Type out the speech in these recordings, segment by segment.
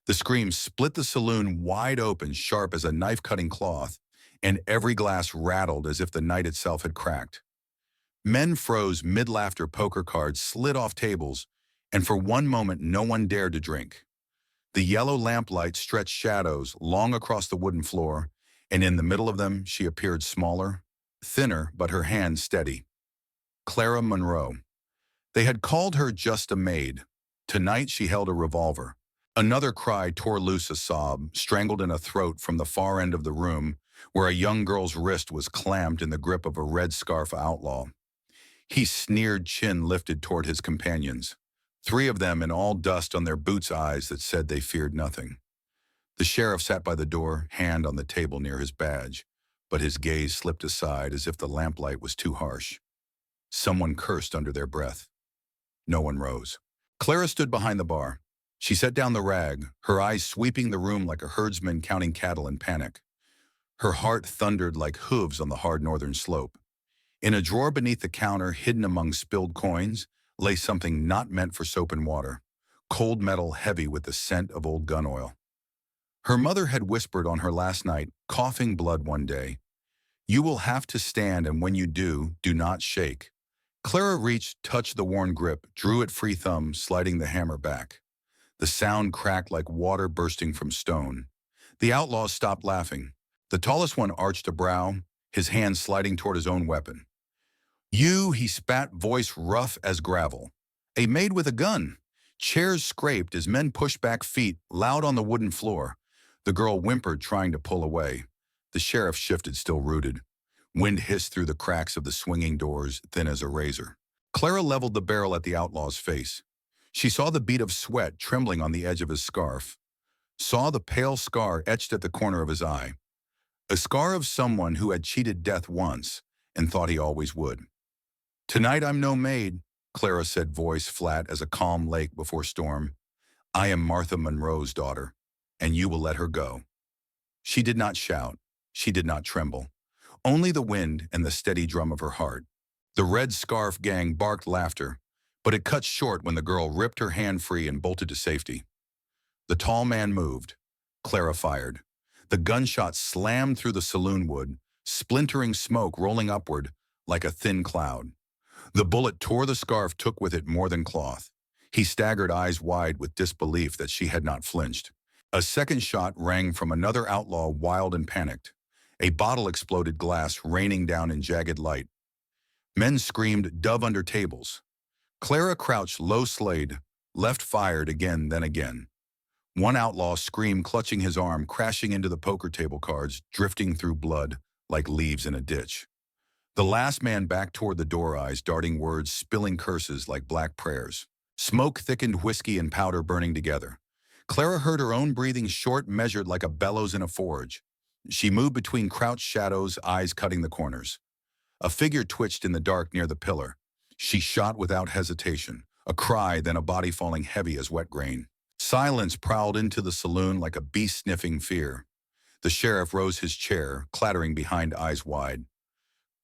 The scream split the saloon wide open, sharp as a knife-cutting cloth, and every glass rattled as if the night itself had cracked. Men froze mid-laughter, poker cards slid off tables, and for one moment no one dared to drink. The yellow lamplight stretched shadows long across the wooden floor, and in the middle of them she appeared smaller, thinner, but her hand steady. Clara Monroe. They had called her just a maid. Tonight she held a revolver. Another cry tore loose, a sob, strangled in a throat from the far end of the room, where a young girl's wrist was clamped in the grip of a red scarf outlaw. He sneered, chin lifted toward his companions. Three of them in all dust on their boots, eyes that said they feared nothing. The sheriff sat by the door, hand on the table near his badge, but his gaze slipped aside as if the lamplight was too harsh. Someone cursed under their breath. No one rose. Clara stood behind the bar. She set down the rag, her eyes sweeping the room like a herdsman counting cattle in panic. Her heart thundered like hooves on the hard northern slope. In a drawer beneath the counter, hidden among spilled coins, lay something not meant for soap and water, cold metal heavy with the scent of old gun oil. Her mother had whispered on her last night, coughing blood one day, "You will have to stand, and when you do, do not shake." Clara reached, touched the worn grip, drew it free thumb, sliding the hammer back. The sound cracked like water bursting from stone. The outlaws stopped laughing. The tallest one arched a brow, his hand sliding toward his own weapon. "You," he spat, voice rough as gravel. "A maid with a gun." Chairs scraped as men pushed back, feet loud on the wooden floor. The girl whimpered, trying to pull away. The sheriff shifted, still rooted. Wind hissed through the cracks of the swinging doors, thin as a razor. Clara leveled the barrel at the outlaw's face. She saw the bead of sweat trembling on the edge of his scarf, saw the pale scar etched at the corner of his eye. A scar of someone who had cheated death once and thought he always would. "Tonight I'm no maid," Clara said, voice flat as a calm lake before storm. "I am Martha Monroe's daughter, and you will let her go." She did not shout. She did not tremble. Only the wind and the steady drum of her heart. The red scarf gang barked laughter, but it cut short when the girl ripped her hand free and bolted to safety. The tall man moved. Clara fired. The gunshot slammed through the saloon wood, splintering smoke rolling upward like a thin cloud. The bullet tore the scarf, took with it more than cloth. He staggered, eyes wide with disbelief that she had not flinched. A second shot rang from another outlaw, wild and panicked. A bottle exploded, glass raining down in jagged light. Men screamed, dove under tables. Clara crouched, low slayed, left fired again, then again. One outlaw screamed, clutching his arm, crashing into the poker table cards, drifting through blood like leaves in a ditch. The last man backed toward the door, eyes darting words, spilling curses like black prayers. Smoke thickened, whiskey and powder burning together. Clara heard her own breathing, short, measured like a bellows in a forge. She moved between crouched shadows, eyes cutting the corners. A figure twitched in the dark near the pillar. She shot without hesitation. A cry, then a body falling heavy as wet grain. Silence prowled into the saloon like a beast sniffing fear. The sheriff rose his chair, clattering behind, eyes wide.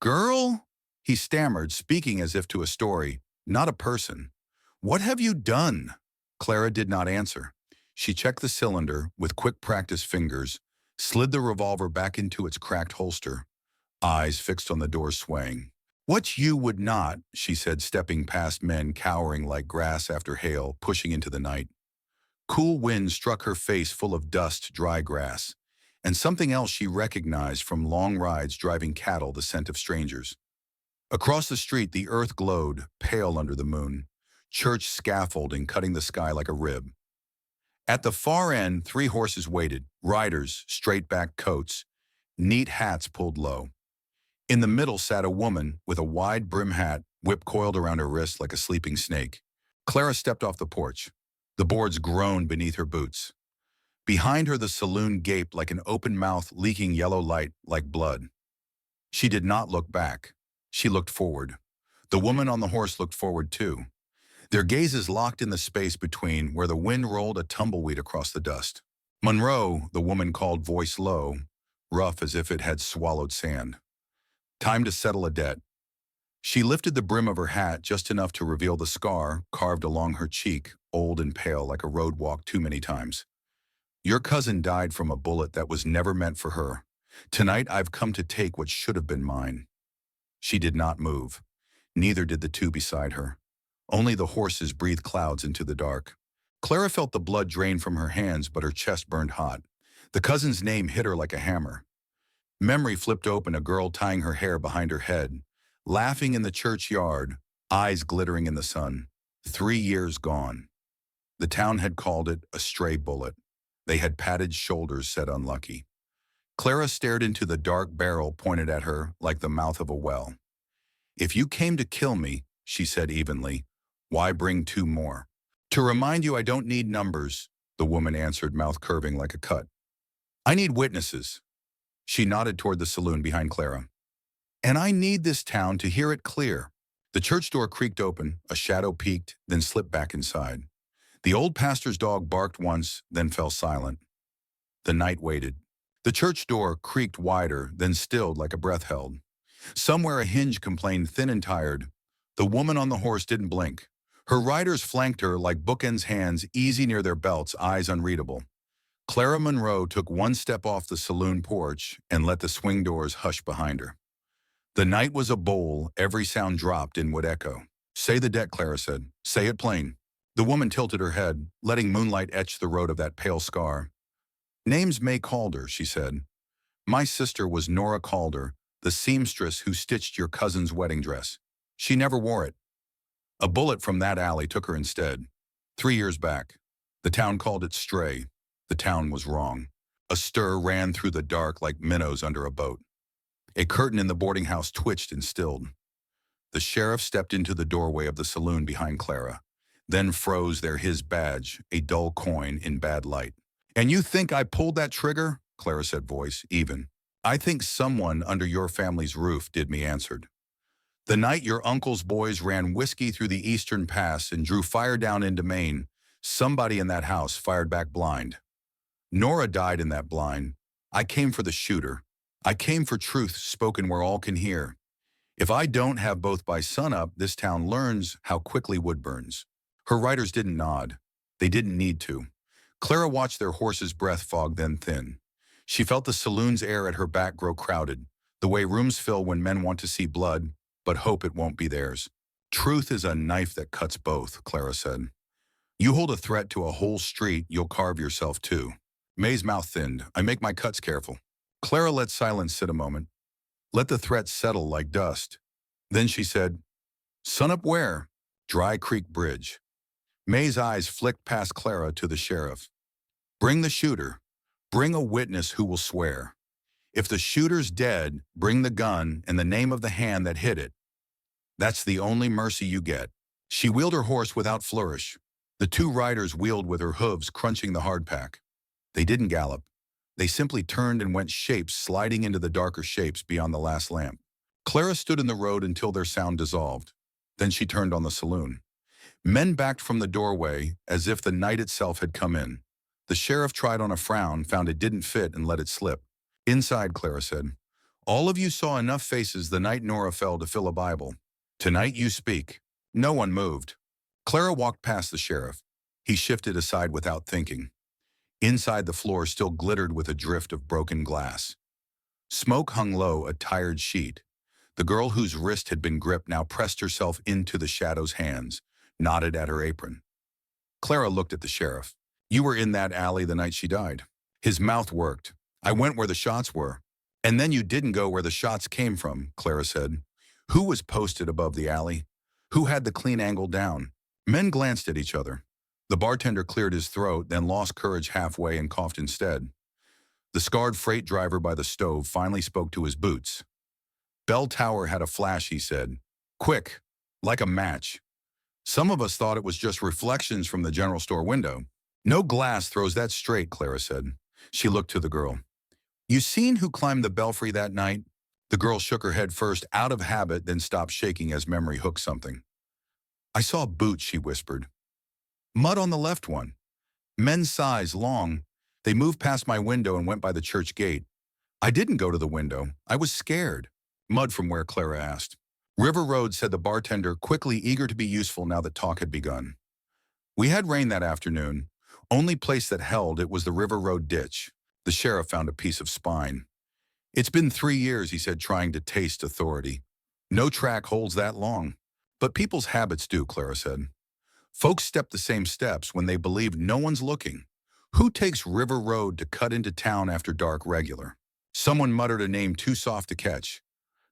"Girl?" he stammered, speaking as if to a story, not a person. "What have you done?" Clara did not answer. She checked the cylinder with quick practiced fingers, slid the revolver back into its cracked holster, eyes fixed on the door, swaying. "What you would not," she said, stepping past men cowering like grass after hail, pushing into the night. Cool wind struck her face, full of dust, dry grass, and something else she recognized from long rides driving cattle, the scent of strangers. Across the street, the earth glowed, pale under the moon, church scaffolding cutting the sky like a rib. At the far end, 3 horses waited, riders, straight-backed coats, neat hats pulled low. In the middle sat a woman with a wide brim hat, whip coiled around her wrist like a sleeping snake. Clara stepped off the porch. The boards groaned beneath her boots. Behind her, the saloon gaped like an open mouth, leaking yellow light like blood. She did not look back. She looked forward. The woman on the horse looked forward too. Their gazes locked in the space between, where the wind rolled a tumbleweed across the dust. "Monroe," the woman called, voice low, rough as if it had swallowed sand. "Time to settle a debt." She lifted the brim of her hat just enough to reveal the scar carved along her cheek, old and pale like a road walked too many times. Your cousin died from a bullet that was never meant for her. Tonight I've come to take what should have been mine." She did not move. Neither did the two beside her. Only the horses breathed clouds into the dark. Clara felt the blood drain from her hands, but her chest burned hot. The cousin's name hit her like a hammer. Memory flipped open, a girl tying her hair behind her head, laughing in the churchyard, eyes glittering in the sun. 3 years gone. The town had called it a stray bullet. They had padded shoulders, said unlucky. Clara stared into the dark barrel pointed at her like the mouth of a well. "If you came to kill me," she said evenly, "why bring two more?" "To remind you I don't need numbers," the woman answered, mouth curving like a cut. "I need witnesses." She nodded toward the saloon behind Clara. "And I need this town to hear it clear." The church door creaked open, a shadow peeked, then slipped back inside. The old pastor's dog barked once, then fell silent. The night waited. The church door creaked wider, then stilled like a breath held. Somewhere a hinge complained, thin and tired. The woman on the horse didn't blink. Her riders flanked her like bookends, hands easy near their belts, eyes unreadable. Clara Monroe took one step off the saloon porch and let the swing doors hush behind her. The night was a bowl, every sound dropped in would echo. "Say the debt," Clara said. "Say it plain." The woman tilted her head, letting moonlight etch the road of that pale scar. "Name's May Calder," she said. "My sister was Nora Calder, the seamstress who stitched your cousin's wedding dress. She never wore it. A bullet from that alley took her instead. 3 years back. The town called it stray. The town was wrong." A stir ran through the dark like minnows under a boat. A curtain in the boarding house twitched and stilled. The sheriff stepped into the doorway of the saloon behind Clara, then froze there, his badge, a dull coin in bad light. "And you think I pulled that trigger?" Clara said, voice even. "I think someone under your family's roof did," me answered. "The night your uncle's boys ran whiskey through the Eastern Pass and drew fire down into Maine, somebody in that house fired back blind. Nora died in that blind. I came for the shooter. I came for truth spoken where all can hear. If I don't have both by sunup, this town learns how quickly wood burns." Her riders didn't nod. They didn't need to. Clara watched their horses' breath fog, then thin. She felt the saloon's air at her back grow crowded, the way rooms fill when men want to see blood, but hope it won't be theirs. "Truth is a knife that cuts both," Clara said. "You hold a threat to a whole street, you'll carve yourself too." May's mouth thinned. "I make my cuts careful." Clara let silence sit a moment. Let the threat settle like dust. Then she said, "Sunup where?" "Dry Creek Bridge." May's eyes flicked past Clara to the sheriff. "Bring the shooter. Bring a witness who will swear. If the shooter's dead, bring the gun and the name of the hand that hit it. That's the only mercy you get." She wheeled her horse without flourish. The two riders wheeled with her hooves crunching the hardpack. They didn't gallop. They simply turned and went shapes, sliding into the darker shapes beyond the last lamp. Clara stood in the road until their sound dissolved. Then she turned on the saloon. Men backed from the doorway as if the night itself had come in. The sheriff tried on a frown, found it didn't fit, and let it slip. "Inside," Clara said. "All of you saw enough faces the night Nora fell to fill a Bible. Tonight you speak." No one moved. Clara walked past the sheriff. He shifted aside without thinking. Inside, the floor still glittered with a drift of broken glass. Smoke hung low, a tired sheet. The girl whose wrist had been gripped now pressed herself into the shadow's hands, knotted at her apron. Clara looked at the sheriff. "You were in that alley the night she died." His mouth worked. "I went where the shots were." "And then you didn't go where the shots came from," Clara said. "Who was posted above the alley? Who had the clean angle down?" Men glanced at each other. The bartender cleared his throat, then lost courage halfway and coughed instead. The scarred freight driver by the stove finally spoke to his boots. "Bell Tower had a flash," he said. "Quick, like a match. Some of us thought it was just reflections from the general store window." "No glass throws that straight," Clara said. She looked to the girl. "You seen who climbed the belfry that night?" The girl shook her head first, out of habit, then stopped shaking as memory hooked something. "I saw boots," she whispered. "Mud on the left one. Men's size, long. They moved past my window and went by the church gate. I didn't go to the window. I was scared." "Mud from where?" Clara asked. "River Road," said the bartender, quickly, eager to be useful now that talk had begun. "We had rain that afternoon. Only place that held it was the River Road ditch. The sheriff found a piece of spine. It's been 3 years, he said, trying to taste authority. No track holds that long. But people's habits do, Clara said. Folks step the same steps when they believe no one's looking. Who takes River Road to cut into town after dark regular? Someone muttered a name too soft to catch.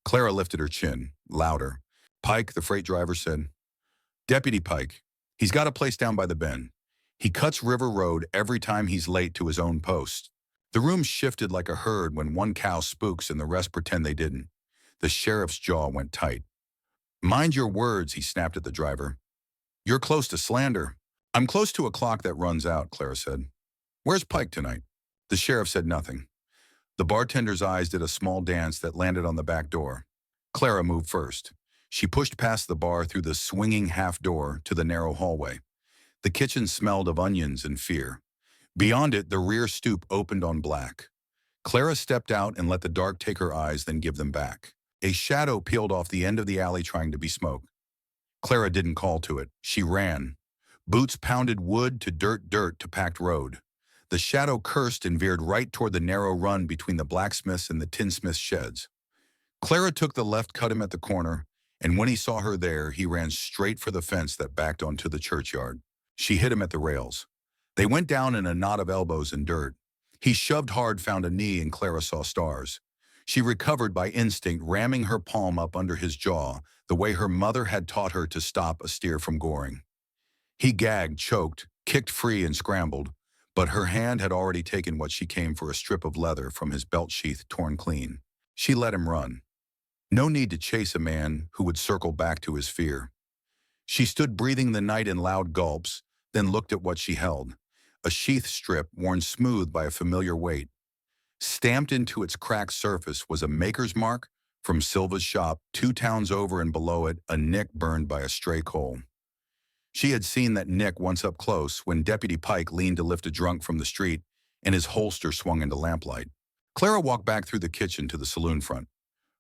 Clara lifted her chin, louder. Pike, the freight driver said. Deputy Pike. He's got a place down by the bend. He cuts River Road every time he's late to his own post. The room shifted like a herd when one cow spooks and the rest pretend they didn't. The sheriff's jaw went tight. Mind your words, he snapped at the driver. You're close to slander. I'm close to a clock that runs out, Clara said. Where's Pike tonight? The sheriff said nothing. The bartender's eyes did a small dance that landed on the back door. Clara moved first. She pushed past the bar through the swinging half door to the narrow hallway. The kitchen smelled of onions and fear. Beyond it, the rear stoop opened on black. Clara stepped out and let the dark take her eyes, then give them back. A shadow peeled off the end of the alley trying to be smoked. Clara didn't call to it. She ran. Boots pounded wood to dirt to packed road. The shadow cursed and veered right toward the narrow run between the blacksmith's and the tinsmith's sheds. Clara took the left, cut him at the corner, and when he saw her there, he ran straight for the fence that backed onto the churchyard. She hit him at the rails. They went down in a knot of elbows and dirt. He shoved hard, found a knee, and Clara saw stars. She recovered by instinct, ramming her palm up under his jaw, the way her mother had taught her to stop a steer from goring. He gagged, choked, kicked free, and scrambled, but her hand had already taken what she came for, a strip of leather from his belt sheath torn clean. She let him run. No need to chase a man who would circle back to his fear. She stood breathing the night in loud gulps, then looked at what she held. A sheath strip worn smooth by a familiar weight. Stamped into its cracked surface was a maker's mark from Silva's shop, 2 towns over, and below it, a nick burned by a stray coal. She had seen that nick once up close when Deputy Pike leaned to lift a drunk from the street and his holster swung into lamplight. Clara walked back through the kitchen to the saloon front.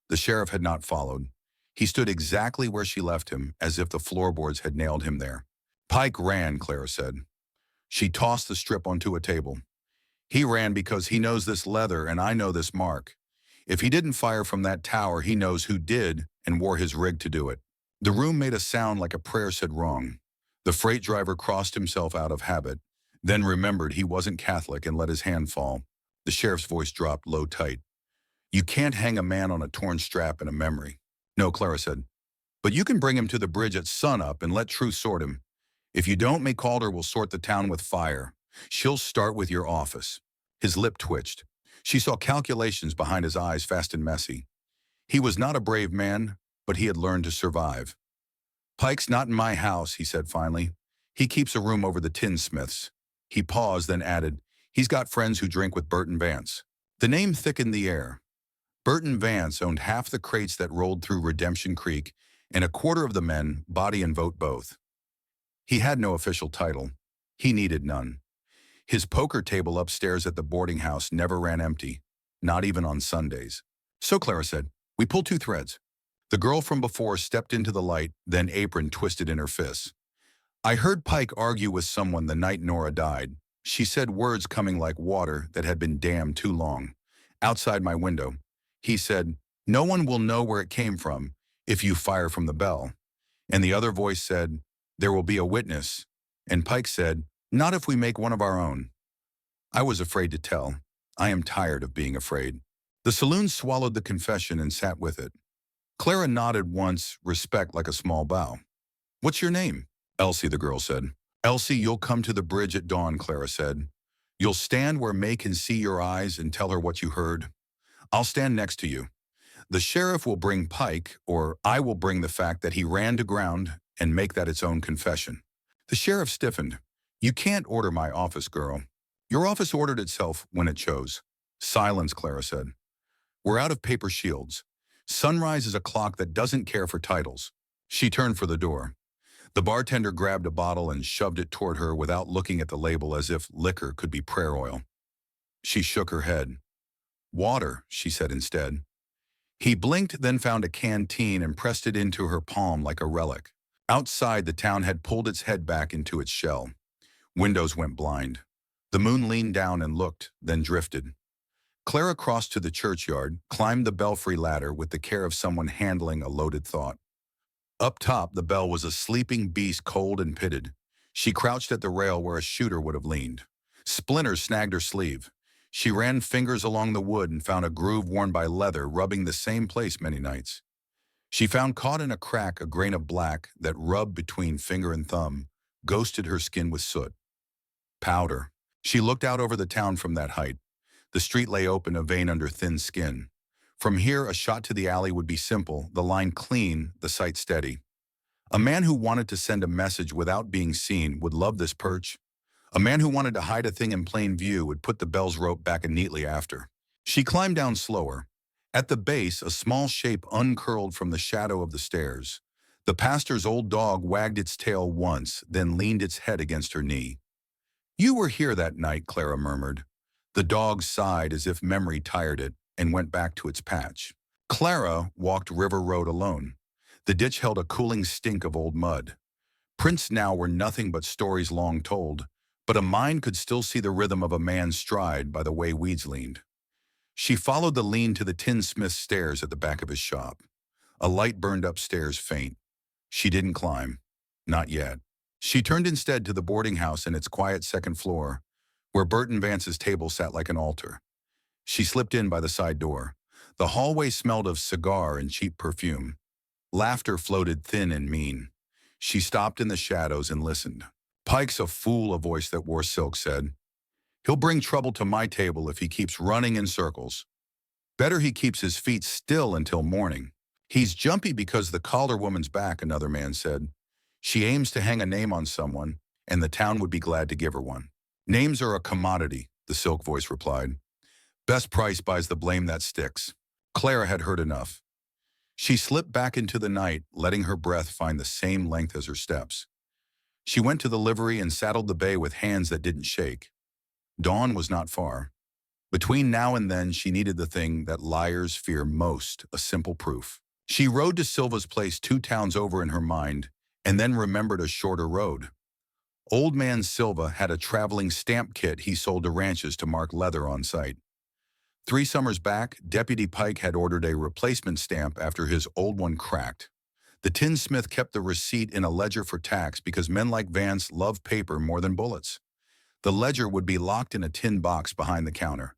The sheriff had not followed. He stood exactly where she left him, as if the floorboards had nailed him there. Pike ran, Clara said. She tossed the strip onto a table. He ran because he knows this leather and I know this mark. If he didn't fire from that tower, he knows who did and wore his rig to do it. The room made a sound like a prayer said wrong. The freight driver crossed himself out of habit, then remembered he wasn't Catholic and let his hand fall. The sheriff's voice dropped low tight. You can't hang a man on a torn strap in a memory. No, Clara said. But you can bring him to the bridge at sunup and let truth sort him. If you don't, May Calder will sort the town with fire. She'll start with your office. His lip twitched. She saw calculations behind his eyes, fast and messy. He was not a brave man, but he had learned to survive. Pike's not in my house, he said finally. He keeps a room over the tinsmith's. He paused, then added, he's got friends who drink with Burton Vance. The name thickened the air. Burton Vance owned half the crates that rolled through Redemption Creek, and a quarter of the men, body and vote both. He had no official title. He needed none. His poker table upstairs at the boarding house never ran empty, not even on Sundays. So Clara said, we pull 2 threads. The girl from before stepped into the light, then apron twisted in her fists. I heard Pike argue with someone the night Nora died. She said words coming like water that had been dammed too long. Outside my window, he said, no one will know where it came from if you fire from the bell. And the other voice said, there will be a witness. And Pike said, not if we make one of our own. I was afraid to tell. I am tired of being afraid. The saloon swallowed the confession and sat with it. Clara nodded once, respect like a small bow. What's your name? Elsie, the girl said. Elsie, you'll come to the bridge at dawn, Clara said. You'll stand where May can see your eyes and tell her what you heard. I'll stand next to you. The sheriff will bring Pike, or I will bring the fact that he ran to ground and make that its own confession. The sheriff stiffened. You can't order my office, girl. Your office ordered itself when it chose. Silence, Clara said. We're out of paper shields. Sunrise is a clock that doesn't care for titles. She turned for the door. The bartender grabbed a bottle and shoved it toward her without looking at the label, as if liquor could be prayer oil. She shook her head. Water, she said instead. He blinked, then found a canteen and pressed it into her palm like a relic. Outside, the town had pulled its head back into its shell. Windows went blind. The moon leaned down and looked, then drifted. Clara crossed to the churchyard, climbed the belfry ladder with the care of someone handling a loaded thought. Up top, the bell was a sleeping beast, cold and pitted. She crouched at the rail where a shooter would have leaned. Splinters snagged her sleeve. She ran fingers along the wood and found a groove worn by leather rubbing the same place many nights. She found caught in a crack a grain of black that rubbed between finger and thumb, ghosted her skin with soot. Powder. She looked out over the town from that height. The street lay open, a vein under thin skin. From here, a shot to the alley would be simple, the line clean, the sight steady. A man who wanted to send a message without being seen would love this perch. A man who wanted to hide a thing in plain view would put the bell's rope back neatly after. She climbed down slower. At the base, a small shape uncurled from the shadow of the stairs. The pastor's old dog wagged its tail once, then leaned its head against her knee. "You were here that night," Clara murmured. The dog sighed as if memory tired it and went back to its patch. Clara walked River Road alone. The ditch held a cooling stink of old mud. Prints now were nothing but stories long told, but a mind could still see the rhythm of a man's stride by the way weeds leaned. She followed the lean to the tinsmith's stairs at the back of his shop. A light burned upstairs faint. She didn't climb. Not yet. She turned instead to the boarding house and its quiet second floor, where Burton Vance's table sat like an altar. She slipped in by the side door. The hallway smelled of cigar and cheap perfume. Laughter floated thin and mean. She stopped in the shadows and listened. "Pike's a fool," a voice that wore silk said. "He'll bring trouble to my table if he keeps running in circles. Better he keeps his feet still until morning." "He's jumpy because the collar woman's back," another man said. "She aims to hang a name on someone, and the town would be glad to give her one." "Names are a commodity," the silk voice replied. "Best price buys the blame that sticks." Clara had heard enough. She slipped back into the night, letting her breath find the same length as her steps. She went to the livery and saddled the bay with hands that didn't shake. Dawn was not far. Between now and then, she needed the thing that liars fear most, a simple proof. She rode to Silva's place 2 towns over in her mind, and then remembered a shorter road. Old man Silva had a traveling stamp kit he sold to ranches to mark leather on site. 3 summers back, Deputy Pike had ordered a replacement stamp after his old one cracked. The tinsmith kept the receipt in a ledger for tax because men like Vance love paper more than bullets. The ledger would be locked in a tin box behind the counter.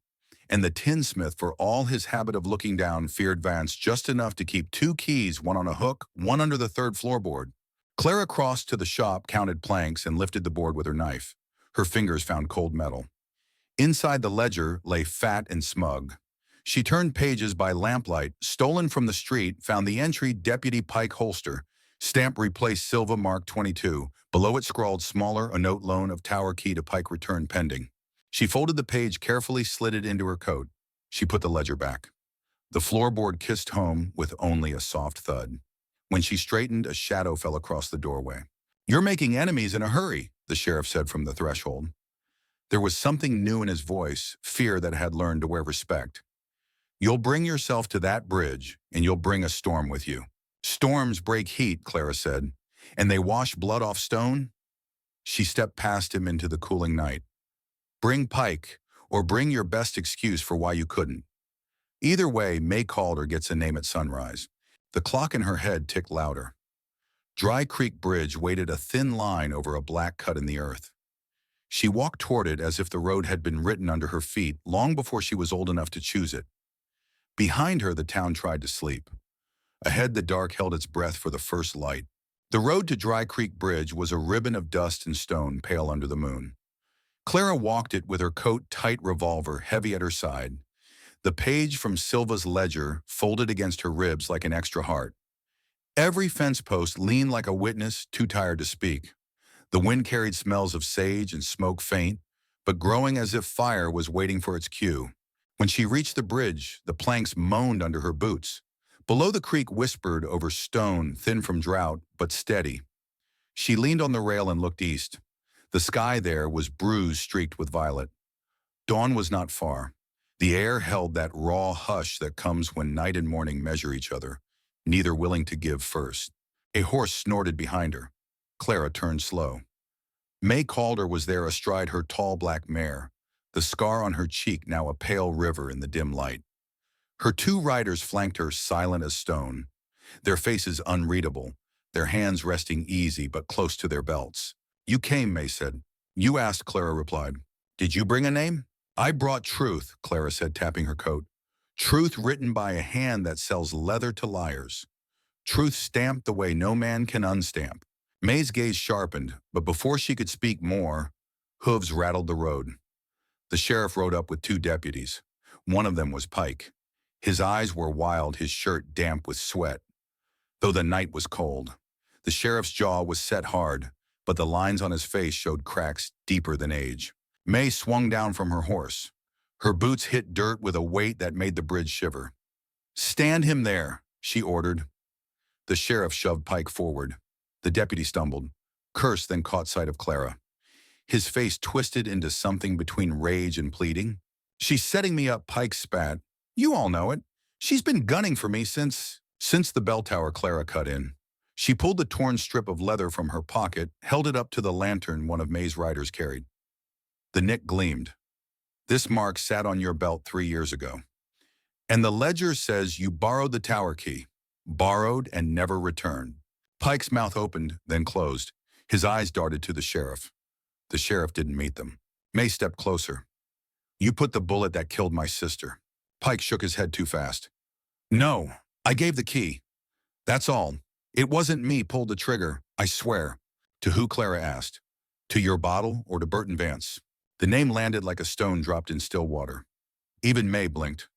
And the tinsmith, for all his habit of looking down, feared Vance just enough to keep 2 keys, one on a hook, one under the 3rd floorboard. Clara crossed to the shop, counted planks, and lifted the board with her knife. Her fingers found cold metal. Inside the ledger lay fat and smug. She turned pages by lamplight, stolen from the street, found the entry Deputy Pike holster. Stamp replaced Silva Mark 22. Below it scrawled smaller, a note loan of tower key to Pike return pending. She folded the page carefully, slid it into her coat. She put the ledger back. The floorboard kissed home with only a soft thud. When she straightened, a shadow fell across the doorway. "You're making enemies in a hurry," the sheriff said from the threshold. There was something new in his voice, fear that had learned to wear respect. "You'll bring yourself to that bridge, and you'll bring a storm with you." "Storms break heat," Clara said. "And they wash blood off stone?" She stepped past him into the cooling night. "Bring Pike, or bring your best excuse for why you couldn't. Either way, May Calder gets a name at sunrise." The clock in her head ticked louder. Dry Creek Bridge waited a thin line over a black cut in the earth. She walked toward it as if the road had been written under her feet long before she was old enough to choose it. Behind her, the town tried to sleep. Ahead, the dark held its breath for the first light. The road to Dry Creek Bridge was a ribbon of dust and stone, pale under the moon. Clara walked it with her coat-tight revolver heavy at her side. The page from Silva's ledger folded against her ribs like an extra heart. Every fence post leaned like a witness too tired to speak. The wind carried smells of sage and smoke faint, but growing as if fire was waiting for its cue. When she reached the bridge, the planks moaned under her boots. Below, the creek whispered over stone, thin from drought, but steady. She leaned on the rail and looked east. The sky there was bruised, streaked with violet. Dawn was not far. The air held that raw hush that comes when night and morning measure each other, neither willing to give first. A horse snorted behind her. Clara turned slow. May Calder was there astride her tall black mare, the scar on her cheek now a pale river in the dim light. Her two riders flanked her silent as stone, their faces unreadable, their hands resting easy but close to their belts. You came, May said. You asked, Clara replied. Did you bring a name? I brought truth, Clara said, tapping her coat. Truth written by a hand that sells leather to liars. Truth stamped the way no man can unstamp. May's gaze sharpened, but before she could speak more, hooves rattled the road. The sheriff rode up with two deputies. One of them was Pike. His eyes were wild, his shirt damp with sweat. Though the night was cold, the sheriff's jaw was set hard, but the lines on his face showed cracks deeper than age. May swung down from her horse. Her boots hit dirt with a weight that made the bridge shiver. Stand him there, she ordered. The sheriff shoved Pike forward. The deputy stumbled, cursed, then caught sight of Clara. His face twisted into something between rage and pleading. She's setting me up, Pike spat. You all know it. She's been gunning for me since the bell tower, Clara cut in. She pulled the torn strip of leather from her pocket, held it up to the lantern one of May's riders carried. The nick gleamed. This mark sat on your belt 3 years ago. And the ledger says you borrowed the tower key. Borrowed and never returned. Pike's mouth opened, then closed. His eyes darted to the sheriff. The sheriff didn't meet them. May stepped closer. You put the bullet that killed my sister. Pike shook his head too fast. No, I gave the key. That's all. It wasn't me pulled the trigger, I swear. To who, Clara asked. To your bottle or to Burton Vance? The name landed like a stone dropped in still water. Even May blinked.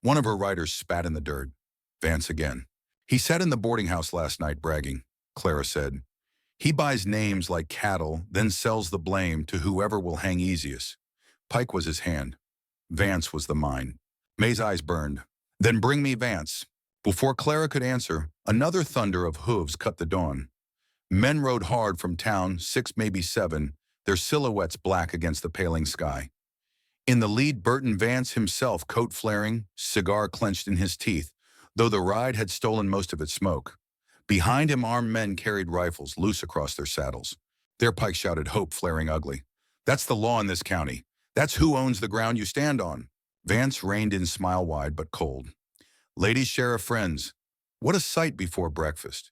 One of her riders spat in the dirt. Vance again. He sat in the boarding house last night bragging, Clara said. He buys names like cattle, then sells the blame to whoever will hang easiest. Pike was his hand. Vance was the mine. May's eyes burned. Then bring me Vance. Before Clara could answer, another thunder of hooves cut the dawn. Men rode hard from town, 6, maybe 7, their silhouettes black against the paling sky. In the lead, Burton Vance himself, coat flaring, cigar clenched in his teeth, though the ride had stolen most of its smoke. Behind him, armed men carried rifles loose across their saddles. There, Pike shouted, hope flaring ugly. That's the law in this county. That's who owns the ground you stand on. Vance reined in smile wide but cold. Ladies, sheriff friends, what a sight before breakfast.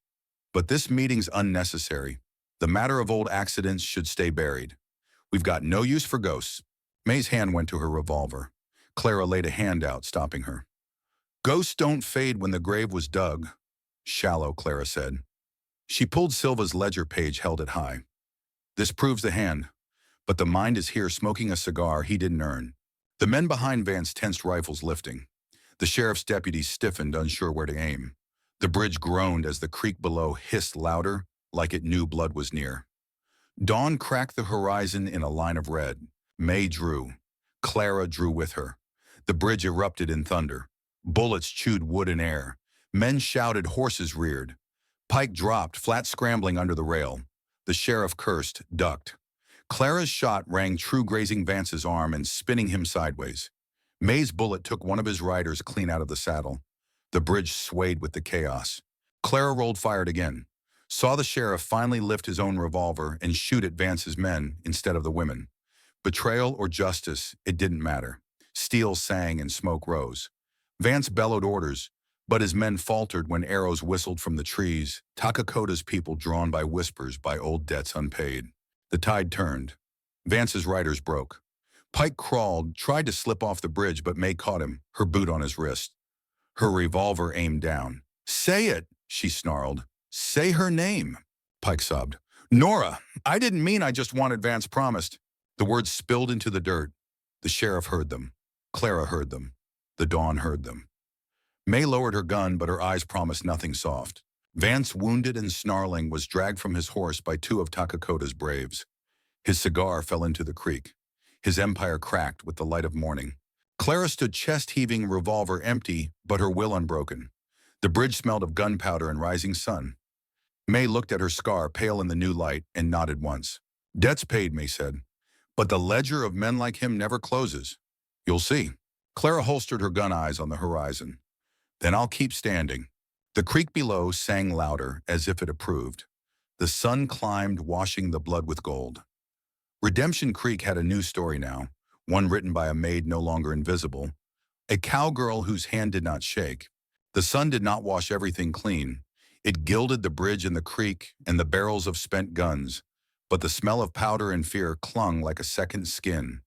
But this meeting's unnecessary. The matter of old accidents should stay buried. We've got no use for ghosts. May's hand went to her revolver. Clara laid a hand out, stopping her. Ghosts don't fade when the grave was dug. Shallow, Clara said. She pulled Silva's ledger page, held it high. This proves the hand, but the mind is here smoking a cigar he didn't earn. The men behind Vance tensed, rifles lifting. The sheriff's deputies stiffened, unsure where to aim. The bridge groaned as the creek below hissed louder, like it knew blood was near. Dawn cracked the horizon in a line of red. May drew. Clara drew with her. The bridge erupted in thunder. Bullets chewed wood and air. Men shouted, horses reared. Pike dropped, flat scrambling under the rail. The sheriff cursed, ducked. Clara's shot rang true, grazing Vance's arm and spinning him sideways. May's bullet took one of his riders clean out of the saddle. The bridge swayed with the chaos. Clara rolled, fired again. Saw the sheriff finally lift his own revolver and shoot at Vance's men instead of the women. Betrayal or justice, it didn't matter. Steel sang and smoke rose. Vance bellowed orders, but his men faltered when arrows whistled from the trees, Takakota's people drawn by whispers, by old debts unpaid. The tide turned. Vance's riders broke. Pike crawled, tried to slip off the bridge, but May caught him, her boot on his wrist. Her revolver aimed down. Say it, she snarled. Say her name. Pike sobbed. Nora, I didn't mean I just wanted Vance promised. The words spilled into the dirt. The sheriff heard them. Clara heard them. The dawn heard them. May lowered her gun, but her eyes promised nothing soft. Vance, wounded and snarling, was dragged from his horse by 2 of Takakota's braves. His cigar fell into the creek. His empire cracked with the light of morning. Clara stood chest-heaving, revolver empty, but her will unbroken. The bridge smelled of gunpowder and rising sun. May looked at her scar, pale in the new light, and nodded once. Debt's paid, May said. But the ledger of men like him never closes. You'll see. Clara holstered her gun, eyes on the horizon. Then I'll keep standing. The creek below sang louder, as if it approved. The sun climbed, washing the blood with gold. Redemption Creek had a new story now, one written by a maid no longer invisible, a cowgirl whose hand did not shake. The sun did not wash everything clean. It gilded the bridge and the creek and the barrels of spent guns, but the smell of powder and fear clung like a second skin.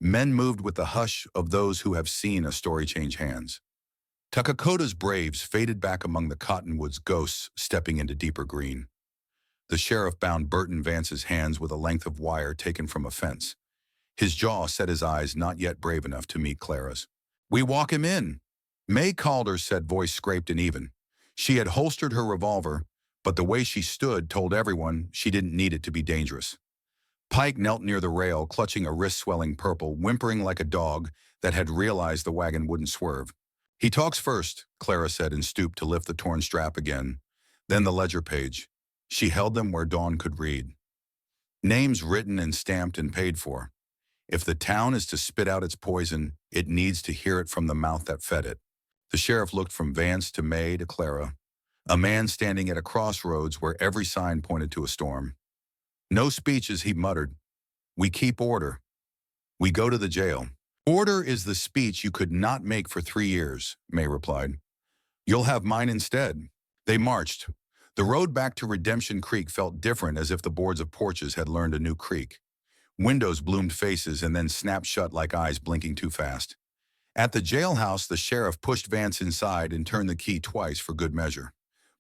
Men moved with the hush of those who have seen a story change hands. Takakota's braves faded back among the cottonwoods, ghosts stepping into deeper green. The sheriff bound Burton Vance's hands with a length of wire taken from a fence. His jaw set his eyes not yet brave enough to meet Clara's. "We walk him in." May Calder said, voice scraped and even. She had holstered her revolver, but the way she stood told everyone she didn't need it to be dangerous. Pike knelt near the rail, clutching a wrist swelling purple, whimpering like a dog that had realized the wagon wouldn't swerve. "He talks first," Clara said and stooped to lift the torn strap again. Then the ledger page. She held them where Dawn could read. Names written and stamped and paid for. If the town is to spit out its poison, it needs to hear it from the mouth that fed it. The sheriff looked from Vance to May to Clara, a man standing at a crossroads where every sign pointed to a storm. "No speeches," he muttered. "We keep order. We go to the jail." "Order is the speech you could not make for 3 years," May replied. "You'll have mine instead." They marched. The road back to Redemption Creek felt different, as if the boards of porches had learned a new creak. Windows bloomed faces and then snapped shut like eyes blinking too fast. At the jailhouse, the sheriff pushed Vance inside and turned the key twice for good measure.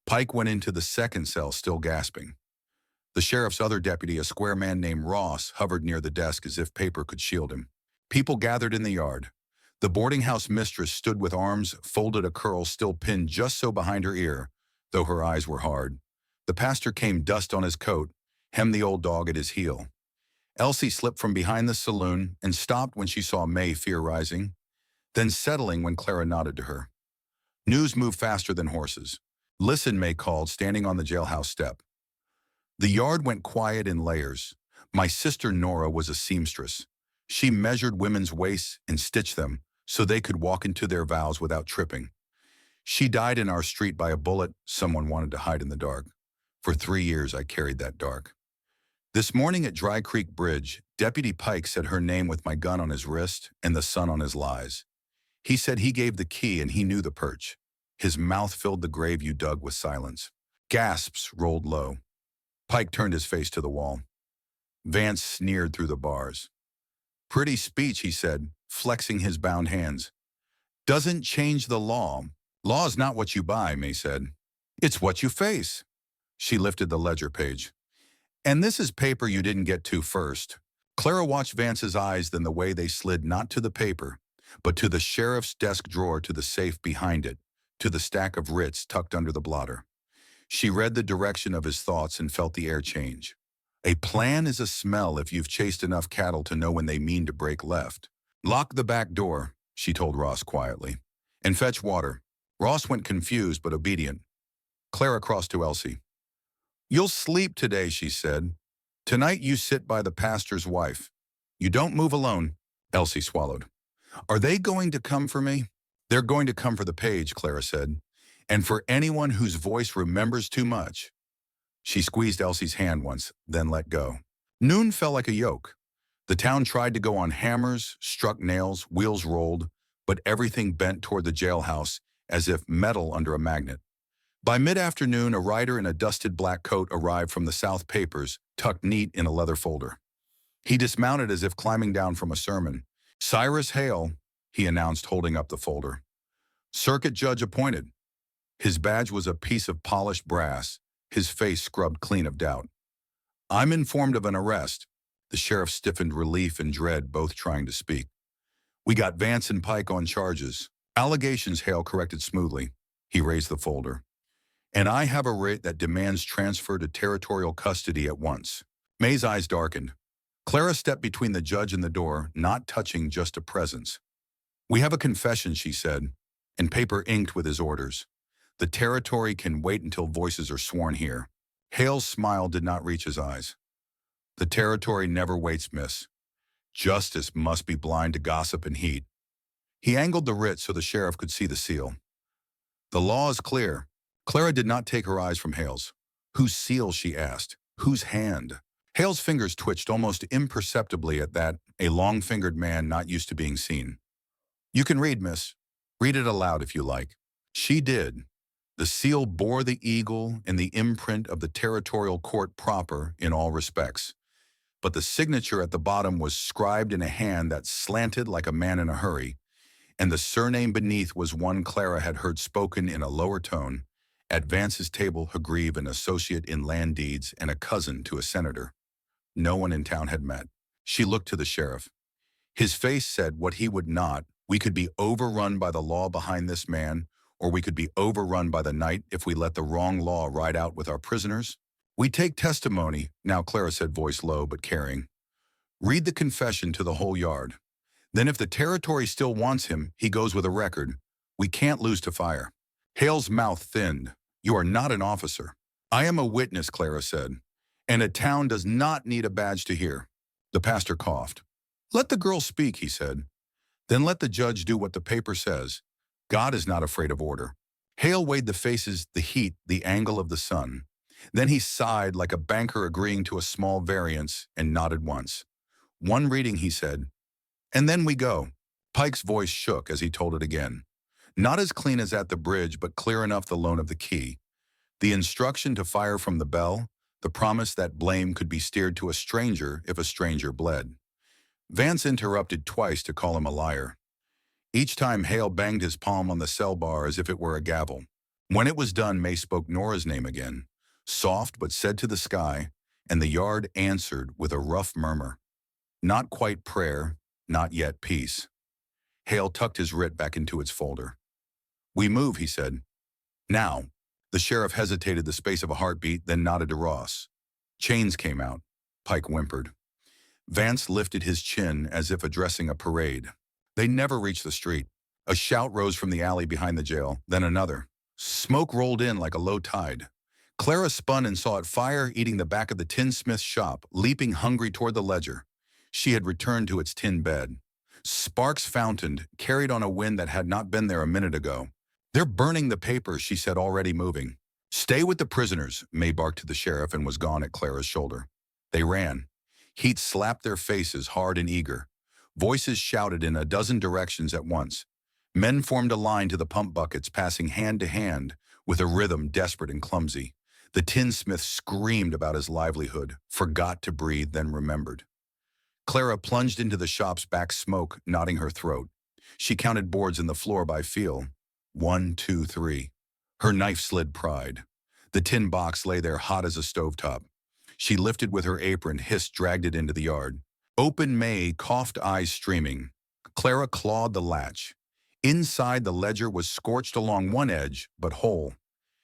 Pike went into the second cell, still gasping. The sheriff's other deputy, a square man named Ross, hovered near the desk as if paper could shield him. People gathered in the yard. The boarding house mistress stood with arms folded, a curl still pinned just so behind her ear, though her eyes were hard. The pastor came, dust on his coat, hemmed the old dog at his heel. Elsie slipped from behind the saloon and stopped when she saw May, fear rising, then settling when Clara nodded to her. News moved faster than horses. "Listen," May called, standing on the jailhouse step. The yard went quiet in layers. My sister Nora was a seamstress. She measured women's waists and stitched them so they could walk into their vows without tripping. She died in our street by a bullet someone wanted to hide in the dark. For 3 years I carried that dark. This morning at Dry Creek Bridge, Deputy Pike said her name with my gun on his wrist and the sun on his lies. He said he gave the key and he knew the perch. His mouth filled the grave you dug with silence. Gasps rolled low. Pike turned his face to the wall. Vance sneered through the bars. "Pretty speech," he said, flexing his bound hands. "Doesn't change the law. Law's not what you buy," May said. "It's what you face." She lifted the ledger page. "And this is paper you didn't get to first." Clara watched Vance's eyes, then the way they slid not to the paper, but to the sheriff's desk drawer, to the safe behind it, to the stack of writs tucked under the blotter. She read the direction of his thoughts and felt the air change. A plan is a smell if you've chased enough cattle to know when they mean to break left. "Lock the back door," she told Ross quietly, "and fetch water." Ross went, confused but obedient. Clara crossed to Elsie. "You'll sleep today," she said. "Tonight you sit by the pastor's wife. You don't move alone." Elsie swallowed. "Are they going to come for me?" "They're going to come for the page," Clara said, "and for anyone whose voice remembers too much." She squeezed Elsie's hand once, then let go. Noon fell like a yoke. The town tried to go on hammers, struck nails, wheels rolled, but everything bent toward the jailhouse as if metal under a magnet. By mid-afternoon, a rider in a dusted black coat arrived from the South papers, tucked neat in a leather folder. He dismounted as if climbing down from a sermon. "Cyrus Hale," he announced, holding up the folder. "Circuit judge appointed." His badge was a piece of polished brass, his face scrubbed clean of doubt. "I'm informed of an arrest." The sheriff stiffened, relief and dread both trying to speak. "We got Vance and Pike on charges." "Allegations," Hale corrected smoothly. He raised the folder. "And I have a writ that demands transfer to territorial custody at once." May's eyes darkened. Clara stepped between the judge and the door, not touching, just a presence. "We have a confession," she said, and paper inked with his orders. "The territory can wait until voices are sworn here." Hale's smile did not reach his eyes. "The territory never waits, miss. Justice must be blind to gossip and heat." He angled the writ so the sheriff could see the seal. "The law is clear." Clara did not take her eyes from Hale's. "Whose seal?" she asked. "Whose hand?" Hale's fingers twitched almost imperceptibly at that, a long-fingered man not used to being seen. "You can read, miss. Read it aloud if you like." She did. The seal bore the eagle and the imprint of the territorial court proper in all respects. But the signature at the bottom was scribed in a hand that slanted like a man in a hurry, and the surname beneath was one Clara had heard spoken in a lower tone, at Vance's table Hagreeve, an associate in land deeds and a cousin to a senator. No one in town had met. She looked to the sheriff. His face said what he would not. We could be overrun by the law behind this man, or we could be overrun by the night if we let the wrong law ride out with our prisoners. "We take testimony," now Clara said, voice low but caring. "Read the confession to the whole yard. Then if the territory still wants him, he goes with a record. We can't lose to fire." Hale's mouth thinned. "You are not an officer." "I am a witness," Clara said. "And a town does not need a badge to hear." The pastor coughed. "Let the girl speak," he said. "Then let the judge do what the paper says. God is not afraid of order." Hale weighed the faces, the heat, the angle of the sun. Then he sighed like a banker agreeing to a small variance and nodded once. "One reading," he said. "And then we go." Pike's voice shook as he told it again. Not as clean as at the bridge, but clear enough the loan of the key. The instruction to fire from the bell, the promise that blame could be steered to a stranger if a stranger bled. Vance interrupted twice to call him a liar. Each time Hale banged his palm on the cell bar as if it were a gavel. When it was done, May spoke Nora's name again, soft but said to the sky, and the yard answered with a rough murmur. Not quite prayer, not yet peace. Hale tucked his writ back into its folder. "We move," he said. "Now." The sheriff hesitated the space of a heartbeat, then nodded to Ross. Chains came out. Pike whimpered. Vance lifted his chin as if addressing a parade. They never reached the street. A shout rose from the alley behind the jail, then another. Smoke rolled in like a low tide. Clara spun and saw it fire, eating the back of the tinsmith's shop, leaping hungry toward the ledger. She had returned to its tin bed. Sparks fountained, carried on a wind that had not been there a minute ago. "They're burning the paper," she said, already moving. "Stay with the prisoners," May barked to the sheriff and was gone at Clara's shoulder. They ran. Heat slapped their faces, hard and eager. Voices shouted in a dozen directions at once. Men formed a line to the pump buckets, passing hand to hand, with a rhythm desperate and clumsy. The tinsmith screamed about his livelihood, forgot to breathe, then remembered. Clara plunged into the shop's back, smoke knotting her throat. She counted boards in the floor by feel. 1, 2, 3. Her knife slid pride. The tin box lay there hot as a stovetop. She lifted with her apron, hissed, dragged it into the yard. Open May, coughed, eyes streaming. Clara clawed the latch. Inside, the ledger was scorched along one edge, but whole.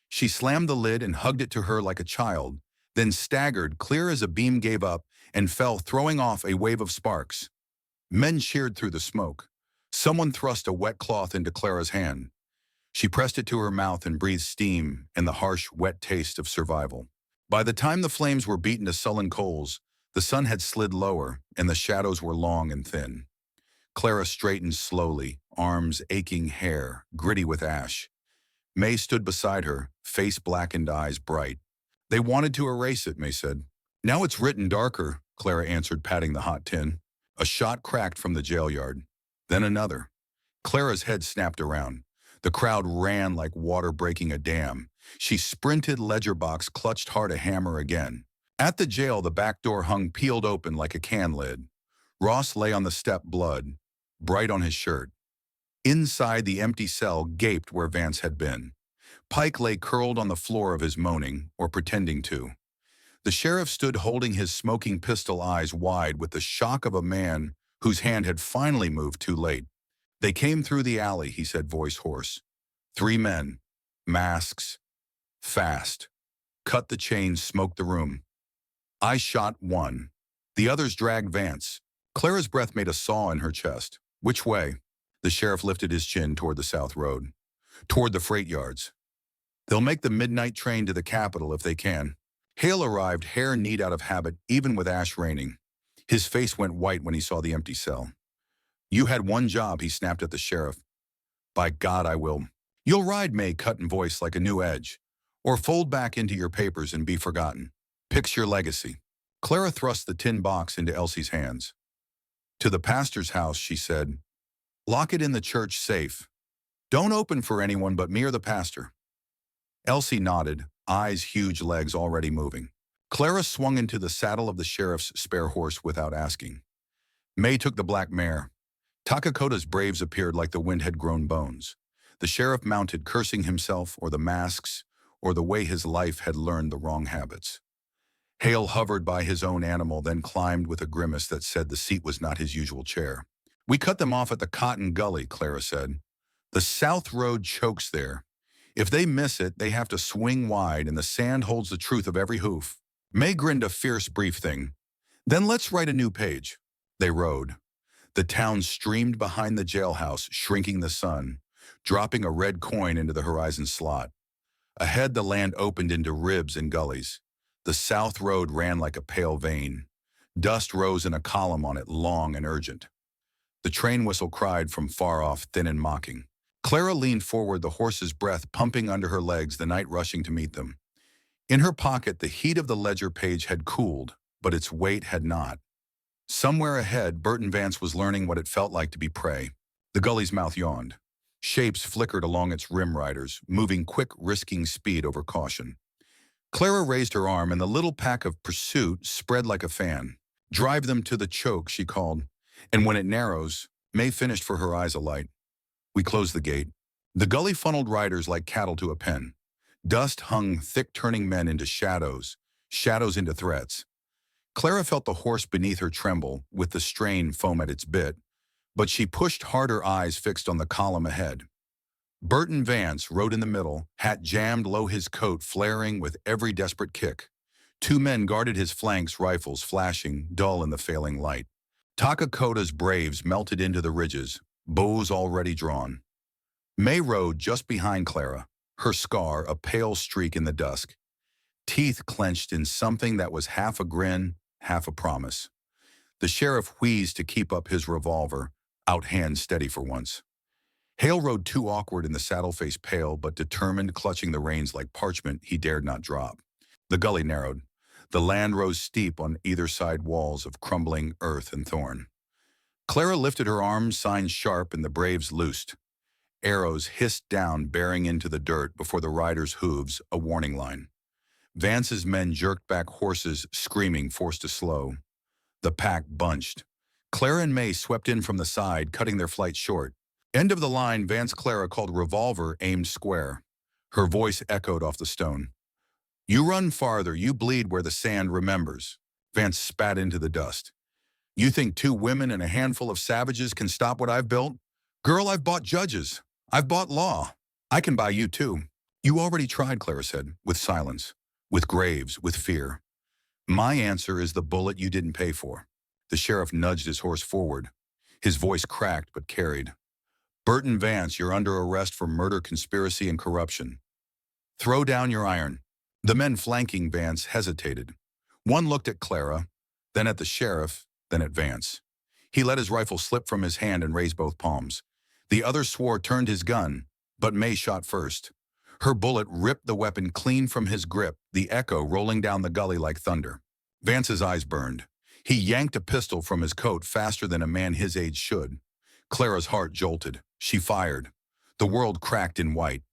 She slammed the lid and hugged it to her like a child, then staggered, clear as a beam gave up, and fell, throwing off a wave of sparks. Men cheered through the smoke. Someone thrust a wet cloth into Clara's hand. She pressed it to her mouth and breathed steam and the harsh, wet taste of survival. By the time the flames were beaten to sullen coals, the sun had slid lower and the shadows were long and thin. Clara straightened slowly, arms aching, hair gritty with ash. May stood beside her, face blackened, eyes bright. "They wanted to erase it," May said. "Now it's written darker," Clara answered, patting the hot tin. A shot cracked from the jail yard. Then another. Clara's head snapped around. The crowd ran like water breaking a dam. She sprinted, ledger box clutched hard, a hammer again. At the jail, the back door hung peeled open like a can lid. Ross lay on the step, blood bright on his shirt. Inside, the empty cell gaped where Vance had been. Pike lay curled on the floor of his moaning, or pretending to. The sheriff stood holding his smoking pistol, eyes wide with the shock of a man whose hand had finally moved too late. "They came through the alley," he said, voice hoarse. 3 men. Masks. Fast. Cut the chains, smoked the room. I shot one. The others dragged Vance. Clara's breath made a saw in her chest. "Which way?" The sheriff lifted his chin toward the south road. "Toward the freight yards. They'll make the midnight train to the capital if they can." Hale arrived, hair neat out of habit, even with ash raining. His face went white when he saw the empty cell. "You had one job," he snapped at the sheriff. "By God, I will." "You'll ride," May cut in voice like a new edge. "Or fold back into your papers and be forgotten. Pick's your legacy." Clara thrust the tin box into Elsie's hands. To the pastor's house, she said. Lock it in the church safe. Don't open for anyone but me or the pastor. Elsie nodded, eyes huge, legs already moving. Clara swung into the saddle of the sheriff's spare horse without asking. May took the black mare. Takakota's braves appeared like the wind had grown bones. The sheriff mounted, cursing himself or the masks or the way his life had learned the wrong habits. Hale hovered by his own animal, then climbed with a grimace that said the seat was not his usual chair. We cut them off at the Cotton Gully, Clara said. The South Road chokes there. If they miss it, they have to swing wide, and the sand holds the truth of every hoof. May grinned a fierce, brief thing. Then let's write a new page. They rode. The town streamed behind the jailhouse, shrinking the sun, dropping a red coin into the horizon slot. Ahead, the land opened into ribs and gullies. The South Road ran like a pale vein. Dust rose in a column on it, long and urgent. The train whistle cried from far off, thin and mocking. Clara leaned forward, the horse's breath pumping under her legs, the night rushing to meet them. In her pocket, the heat of the ledger page had cooled, but its weight had not. Somewhere ahead, Burton Vance was learning what it felt like to be prey. The gully's mouth yawned. Shapes flickered along its rim riders, moving quick, risking speed over caution. Clara raised her arm, and the little pack of pursuit spread like a fan. Drive them to the choke, she called. And when it narrows, May finished, for her eyes alight. We closed the gate. The gully funneled riders like cattle to a pen. Dust hung thick, turning men into shadows, shadows into threats. Clara felt the horse beneath her tremble, with the strain foam at its bit, but she pushed harder, eyes fixed on the column ahead. Burton Vance rode in the middle, hat jammed low, his coat flaring with every desperate kick. Two men guarded his flanks, rifles flashing, dull in the failing light. Takakota's braves melted into the ridges, bows already drawn. May rode just behind Clara, her scar a pale streak in the dusk. Teeth clenched in something that was half a grin, half a promise. The sheriff wheezed to keep up his revolver, out hand steady for once. Hale rode too awkward in the saddle, face pale but determined, clutching the reins like parchment he dared not drop. The gully narrowed. The land rose steep on either side, walls of crumbling earth and thorn. Clara lifted her arms, signs sharp, and the braves loosed. Arrows hissed down, bearing into the dirt before the riders' hooves, a warning line. Vance's men jerked back, horses screaming, forced to slow. The pack bunched. Clara and May swept in from the side, cutting their flight short. End of the line, Vance. Clara called, revolver aimed square. Her voice echoed off the stone. You run farther, you bleed where the sand remembers. Vance spat into the dust. You think two women and a handful of savages can stop what I've built? Girl, I've bought judges. I've bought law. I can buy you too. You already tried, Clara said, with silence, with graves, with fear. My answer is the bullet you didn't pay for. The sheriff nudged his horse forward. His voice cracked but carried. Burton Vance, you're under arrest for murder, conspiracy, and corruption. Throw down your iron. The men flanking Vance hesitated. One looked at Clara, then at the sheriff, then at Vance. He let his rifle slip from his hand and raised both palms. The other swore, turned his gun, but May shot first. Her bullet ripped the weapon clean from his grip, the echo rolling down the gully like thunder. Vance's eyes burned. He yanked a pistol from his coat faster than a man his age should. Clara's heart jolted. She fired. The world cracked in white.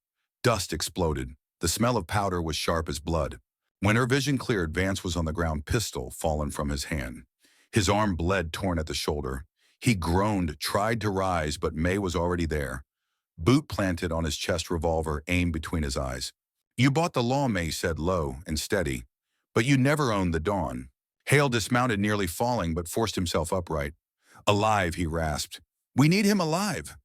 Dust exploded. The smell of powder was sharp as blood. When her vision cleared, Vance was on the ground, pistol fallen from his hand. His arm bled, torn at the shoulder. He groaned, tried to rise, but May was already there. Boot planted on his chest, revolver aimed between his eyes. You bought the law, May said, low and steady, but you never owned the dawn. Hale dismounted, nearly falling, but forced himself upright. Alive, he rasped. We need him alive.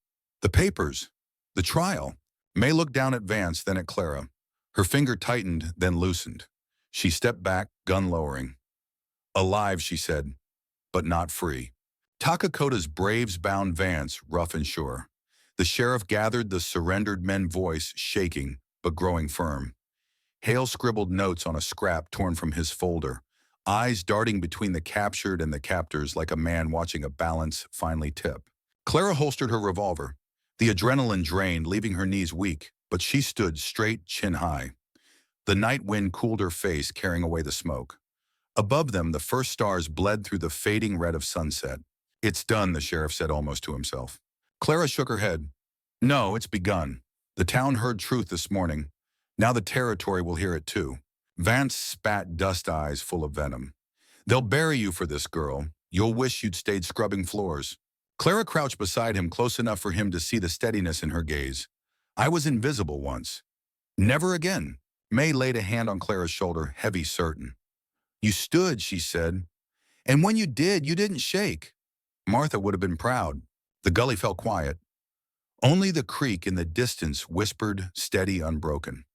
The papers. The trial. May looked down at Vance, then at Clara. Her finger tightened, then loosened. She stepped back, gun lowering. Alive, she said, but not free. Takakota's braves bound Vance, rough and sure. The sheriff gathered, the surrendered men, voice shaking, but growing firm. Hale scribbled notes on a scrap torn from his folder, eyes darting between the captured and the captors like a man watching a balance finally tip. Clara holstered her revolver. The adrenaline drained, leaving her knees weak, but she stood straight, chin high. The night wind cooled her face, carrying away the smoke. Above them, the first stars bled through the fading red of sunset. "It's done," the sheriff said almost to himself. Clara shook her head. "No, it's begun. The town heard truth this morning. Now the territory will hear it too." Vance spat dust eyes full of venom. "They'll bury you for this, girl. You'll wish you'd stayed scrubbing floors." Clara crouched beside him close enough for him to see the steadiness in her gaze. "I was invisible once." "Never again." May laid a hand on Clara's shoulder, heavy certain. "You stood," she said. "And when you did, you didn't shake." Martha would have been proud. The gully fell quiet. Only the creek in the distance whispered, steady, unbroken.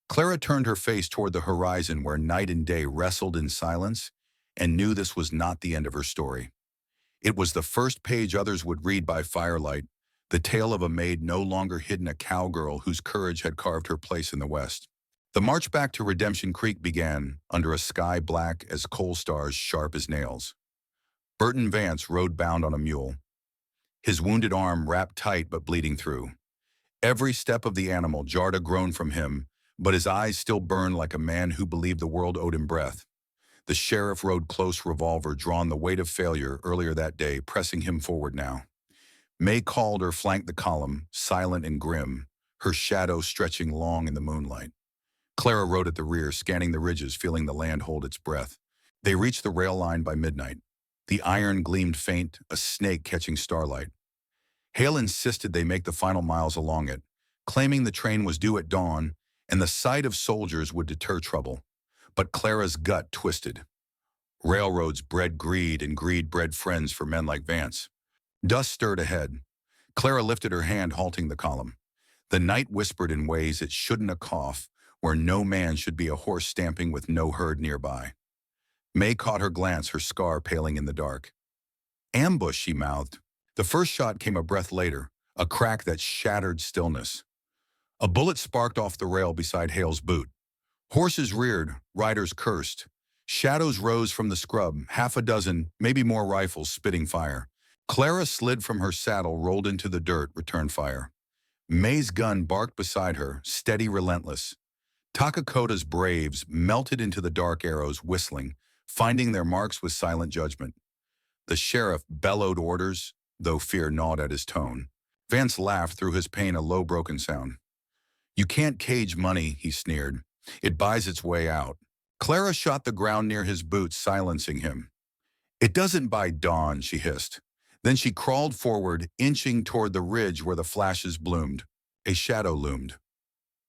Clara turned her face toward the horizon where night and day wrestled in silence and knew this was not the end of her story. It was the first page others would read by firelight, the tale of a maid no longer hidden, a cowgirl whose courage had carved her place in the West. The march back to Redemption Creek began under a sky black as coal stars, sharp as nails. Burton Vance rode bound on a mule, his wounded arm wrapped tight but bleeding through. Every step of the animal jarred a groan from him, but his eyes still burned like a man who believed the world owed him breath. The sheriff rode close, revolver drawn, the weight of failure earlier that day pressing him forward now. May called or flanked the column, silent and grim, her shadow stretching long in the moonlight. Clara rode at the rear, scanning the ridges, feeling the land hold its breath. They reached the rail line by midnight. The iron gleamed faint, a snake catching starlight. Hale insisted they make the final miles along it, claiming the train was due at dawn and the sight of soldiers would deter trouble. But Clara's gut twisted. Railroads bred greed, and greed bred friends for men like Vance. Dust stirred ahead. Clara lifted her hand, halting the column. The night whispered in ways it shouldn't, a cough, where no man should be, a horse stamping with no herd nearby. May caught her glance, her scar paling in the dark. "Ambush," she mouthed. The first shot came a breath later, a crack that shattered stillness. A bullet sparked off the rail beside Hale's boot. Horses reared, riders cursed. Shadows rose from the scrub, half a dozen, maybe more rifles spitting fire. Clara slid from her saddle, rolled into the dirt, returned fire. May's gun barked beside her, steady, relentless. Takakota's braves melted into the dark arrows, whistling, finding their marks with silent judgment. The sheriff bellowed orders, though fear gnawed at his tone. Vance laughed through his pain, a low, broken sound. "You can't cage money," he sneered. "It buys its way out." Clara shot the ground near his boots, silencing him. "It doesn't buy dawn," she hissed. Then she crawled forward, inching toward the ridge where the flashes bloomed. A shadow loomed.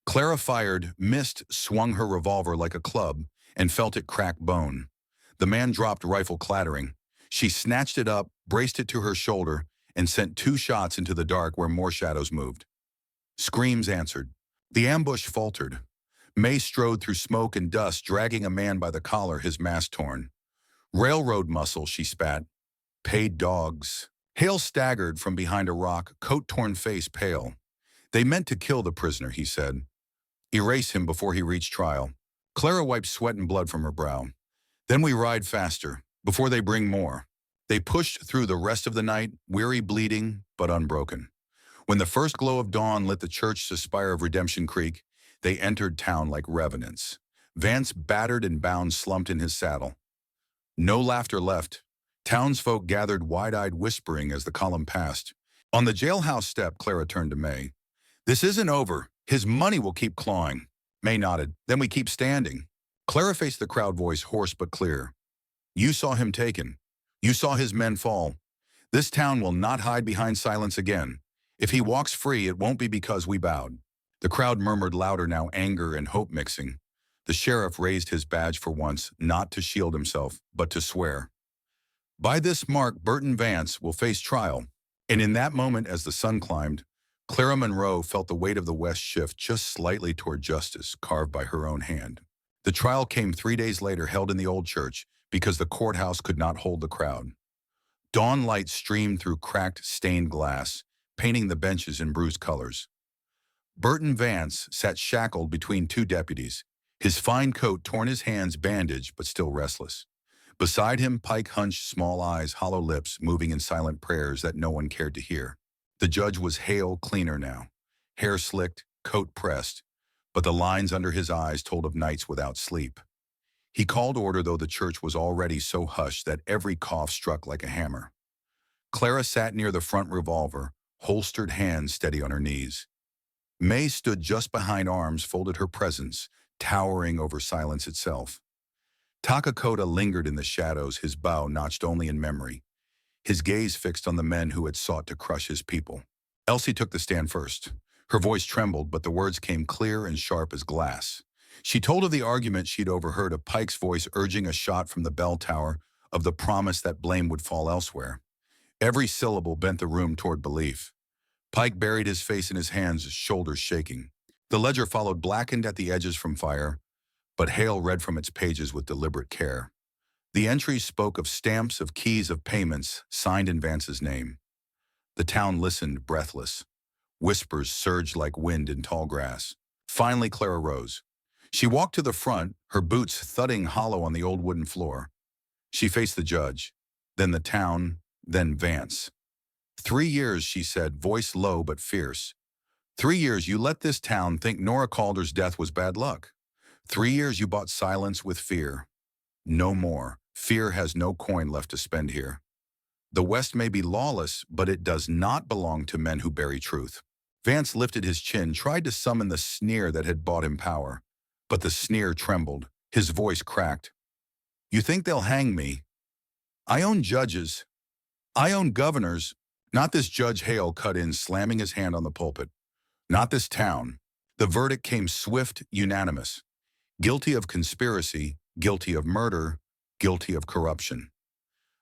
Clara fired, missed, swung her revolver like a club, and felt it crack bone. The man dropped, rifle clattering. She snatched it up, braced it to her shoulder, and sent 2 shots into the dark where more shadows moved. Screams answered. The ambush faltered. May strode through smoke and dust, dragging a man by the collar, his mask torn. "Railroad muscle," she spat. "Paid dogs." Hale staggered from behind a rock, coat-torn face pale. "They meant to kill the prisoner," he said. "Erase him before he reached trial." Clara wiped sweat and blood from her brow. "Then we ride faster, before they bring more." They pushed through the rest of the night, weary, bleeding, but unbroken. When the first glow of dawn lit the church spire of Redemption Creek, they entered town like revenants. Vance, battered and bound, slumped in his saddle. No laughter left. Townsfolk gathered wide-eyed, whispering as the column passed. On the jailhouse step, Clara turned to May. "This isn't over. His money will keep clawing." May nodded. "Then we keep standing." Clara faced the crowd, voice hoarse but clear. "You saw him taken. You saw his men fall. This town will not hide behind silence again. If he walks free, it won't be because we bowed." The crowd murmured louder now, anger and hope mixing. The sheriff raised his badge for once, not to shield himself, but to swear. "By this mark, Burton Vance will face trial." And in that moment, as the sun climbed, Clara Monroe felt the weight of the West shift just slightly toward justice, carved by her own hand. The trial came 3 days later, held in the old church, because the courthouse could not hold the crowd. Dawn light streamed through cracked, stained glass, painting the benches in bruised colors. Burton Vance sat shackled between 2 deputies, his fine coat torn, his hands bandaged but still restless. Beside him, Pike hunched, small eyes, hollow lips, moving in silent prayers that no one cared to hear. The judge was Hale, cleaner now, hair slicked, coat pressed, but the lines under his eyes told of nights without sleep. He called order, though the church was already so hushed that every cough struck like a hammer. Clara sat near the front, revolver, holstered, hands steady on her knees. May stood just behind, arms folded, her presence towering over silence itself. Takakota lingered in the shadows, his bow notched only in memory, his gaze fixed on the men who had sought to crush his people. Elsie took the stand first. Her voice trembled, but the words came clear and sharp as glass. She told of the argument she'd overheard, of Pike's voice urging a shot from the bell tower, of the promise that blame would fall elsewhere. Every syllable bent the room toward belief. Pike buried his face in his hands, shoulders shaking. The ledger followed, blackened at the edges from fire, but Hale read from its pages with deliberate care. The entries spoke of stamps, of keys, of payments, signed in Vance's name. The town listened, breathless. Whispers surged like wind in tall grass. Finally, Clara rose. She walked to the front, her boots thudding hollow on the old wooden floor. She faced the judge, then the town, then Vance. 3 years, she said, voice low but fierce. 3 years you let this town think Nora Calder's death was bad luck. 3 years you bought silence with fear. No more. Fear has no coin left to spend here. The West may be lawless, but it does not belong to men who bury truth. Vance lifted his chin, tried to summon the sneer that had bought him power. But the sneer trembled. His voice cracked. You think they'll hang me? I own judges. I own governors. Not this Judge. Hale cut in, slamming his hand on the pulpit. Not this town. The verdict came swift, unanimous. Guilty of conspiracy, guilty of murder, guilty of corruption.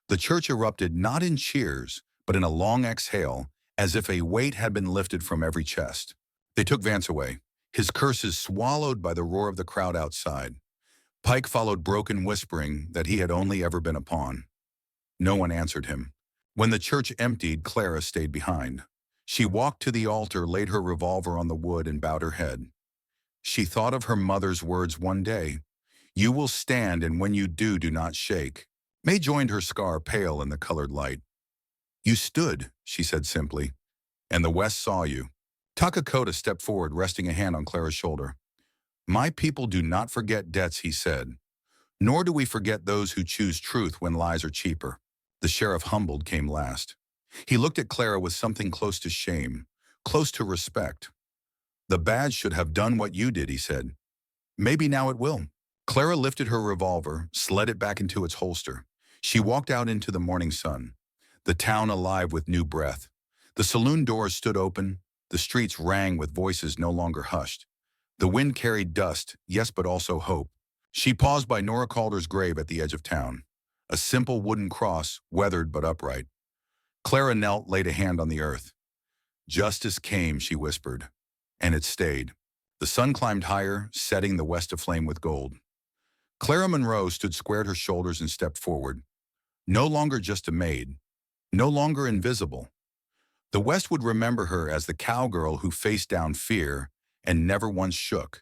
The church erupted not in cheers, but in a long exhale, as if a weight had been lifted from every chest. They took Vance away, his curses swallowed by the roar of the crowd outside. Pike followed, broken, whispering that he had only ever been a pawn. No one answered him. When the church emptied, Clara stayed behind. She walked to the altar, laid her revolver on the wood, and bowed her head. She thought of her mother's words one day. You will stand, and when you do, do not shake. May joined her scar, pale in the colored light. You stood, she said simply, and the West saw you. Takakota stepped forward, resting a hand on Clara's shoulder. My people do not forget debts, he said, nor do we forget those who choose truth when lies are cheaper. The sheriff, humbled, came last. He looked at Clara with something close to shame, close to respect. The badge should have done what you did, he said. Maybe now it will. Clara lifted her revolver, slid it back into its holster. She walked out into the morning sun, the town alive with new breath. The saloon doors stood open. The streets rang with voices no longer hushed. The wind carried dust, yes, but also hope. She paused by Nora Calder's grave at the edge of town. A simple wooden cross, weathered but upright. Clara knelt, laid a hand on the earth. Justice came, she whispered, and it stayed. The sun climbed higher, setting the west aflame with gold. Clara Monroe stood, squared her shoulders, and stepped forward. No longer just a maid, no longer invisible. The West would remember her as the cowgirl who faced down fear and never once shook.